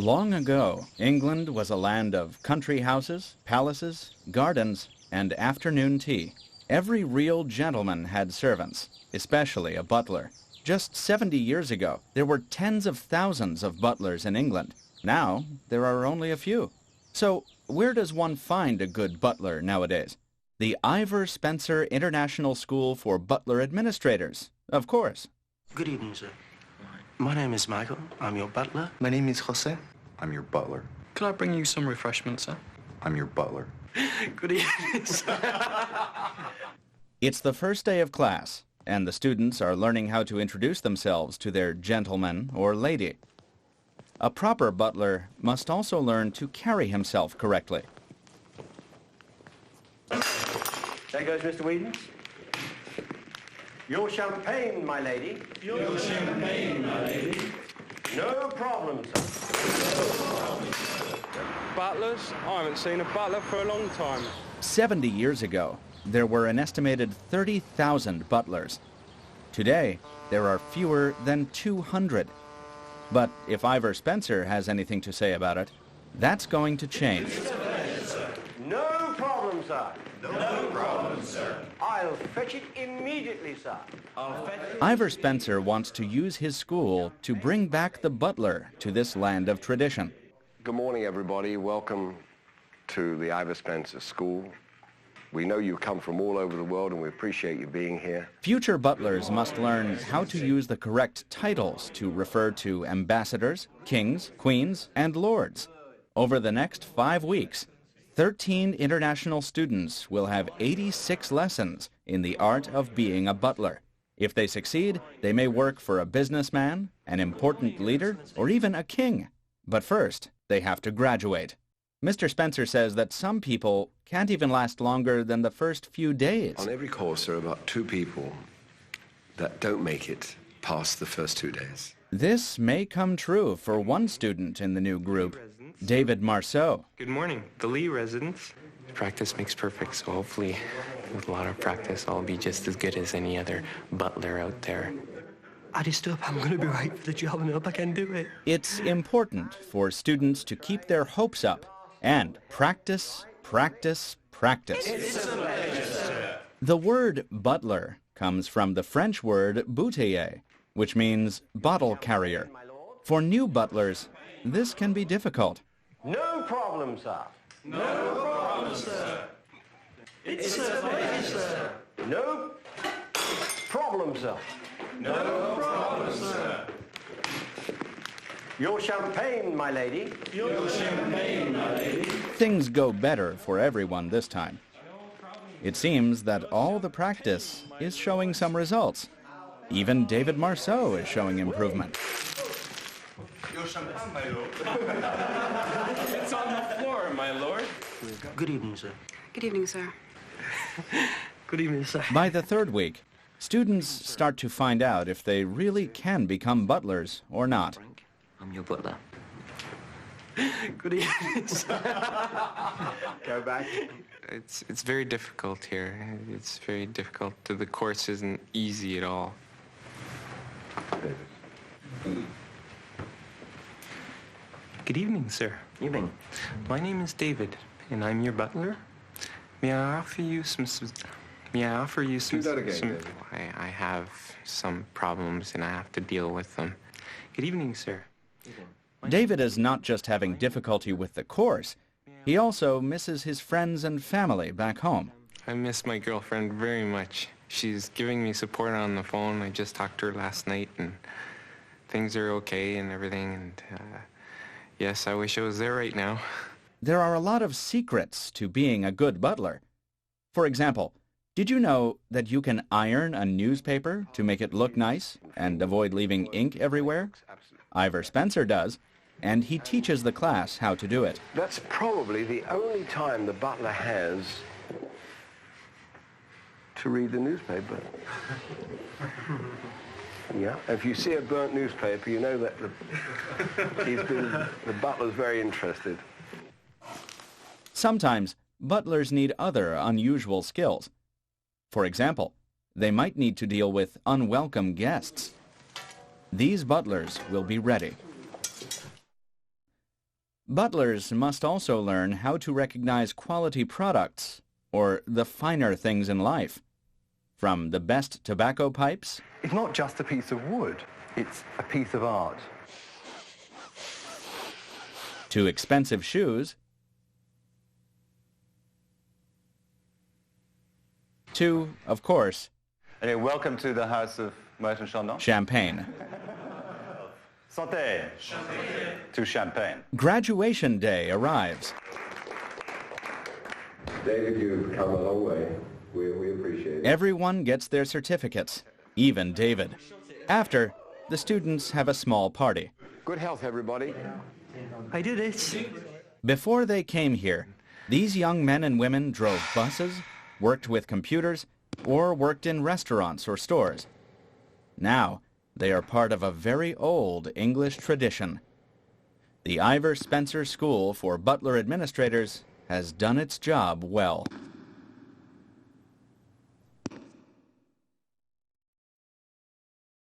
Long ago, England was a land of country houses, palaces, gardens, and afternoon tea. Every real gentleman had servants, especially a butler. Just 70 years ago, there were tens of thousands of butlers in England. Now, there are only a few. So, where does one find a good butler nowadays? The Ivor Spencer International School for Butler Administrators, of course. Good evening, sir. My name is Michael. I'm your butler. My name is Jose. I'm your butler. Could I bring you some refreshments, sir? I'm your butler. Good evening, sir. It's the first day of class, and the students are learning how to introduce themselves to their gentleman or lady. A proper butler must also learn to carry himself correctly. There goes Mr. Whedon. Your champagne, my lady. Your champagne, my lady. No problem, sir. Butlers? I haven't seen a butler for a long time. 70 years ago, there were an estimated 30,000 butlers. Today, there are fewer than 200. But if Ivor Spencer has anything to say about it, that's going to change. No problem, sir. No problem, sir. I'll fetch it immediately, sir. I'll fetch it. Ivor Spencer wants to use his school to bring back the butler to this land of tradition. Good morning, everybody. Welcome to the Ivor Spencer School. We know you come from all over the world, and we appreciate you being here. Future butlers must learn how to use the correct titles to refer to ambassadors, kings, queens, and lords. Over the next 5 weeks, 13 international students will have 86 lessons in the art of being a butler. If they succeed, they may work for a businessman, an important leader, or even a king. But first, they have to graduate. Mr. Spencer says that some people can't even last longer than the first few days. On every course, there are about 2 people that don't make it past the first 2 days. This may come true for one student in the new group, David Marceau. Good morning, the Lee residents. Practice makes perfect, so hopefully with a lot of practice I'll be just as good as any other butler out there. I just hope I'm going to be right for the job and hope I can do it. It's important for students to keep their hopes up and practice, practice, practice. It's a pleasure, sir. The word butler comes from the French word bouteiller, which means bottle carrier. For new butlers, this can be difficult. No problem, sir. No problem, sir. It's a pleasure, sir. No problem, sir. No problem, sir. Your champagne, my lady. Your champagne, my lady. Things go better for everyone this time. It seems that all the practice is showing some results. Even David Marceau is showing improvement. Your champagne, my lord. It's on the floor, my lord. Good evening, sir. Good evening, sir. Good evening, sir. By the 3rd week, students start to find out if they really can become butlers or not. I'm your butler. Good evening, sir. Go back. It's very difficult here. It's very difficult. The course isn't easy at all. Good evening, sir. Evening. My name is David, and I'm your butler. May I offer you some... May I offer you some... Do that again, David. I have some problems, and I have to deal with them. Good evening, sir. David is not just having difficulty with the course, he also misses his friends and family back home. I miss my girlfriend very much. She's giving me support on the phone. I just talked to her last night, and things are okay and everything, and yes, I wish I was there right now. There are a lot of secrets to being a good butler. For example, did you know that you can iron a newspaper to make it look nice and avoid leaving ink everywhere? Ivor Spencer does, and he teaches the class how to do it. That's probably the only time the butler has to read the newspaper. Yeah, if you see a burnt newspaper, you know that the butler's very interested. Sometimes butlers need other unusual skills. For example, they might need to deal with unwelcome guests. These butlers will be ready. Butlers must also learn how to recognize quality products, or the finer things in life. From the best tobacco pipes... It's not just a piece of wood, it's a piece of art. ...to expensive shoes... ...to, of course... Hey, welcome to the House of Moet and Chandon. Champagne. Santé. Champagne. To champagne. Graduation day arrives. David, you've come a long way. We appreciate it. Everyone gets their certificates, even David. After, the students have a small party. Good health, everybody. I do this. Before they came here, these young men and women drove buses, worked with computers, or worked in restaurants or stores. Now, they are part of a very old English tradition. The Ivor Spencer School for Butler Administrators has done its job well.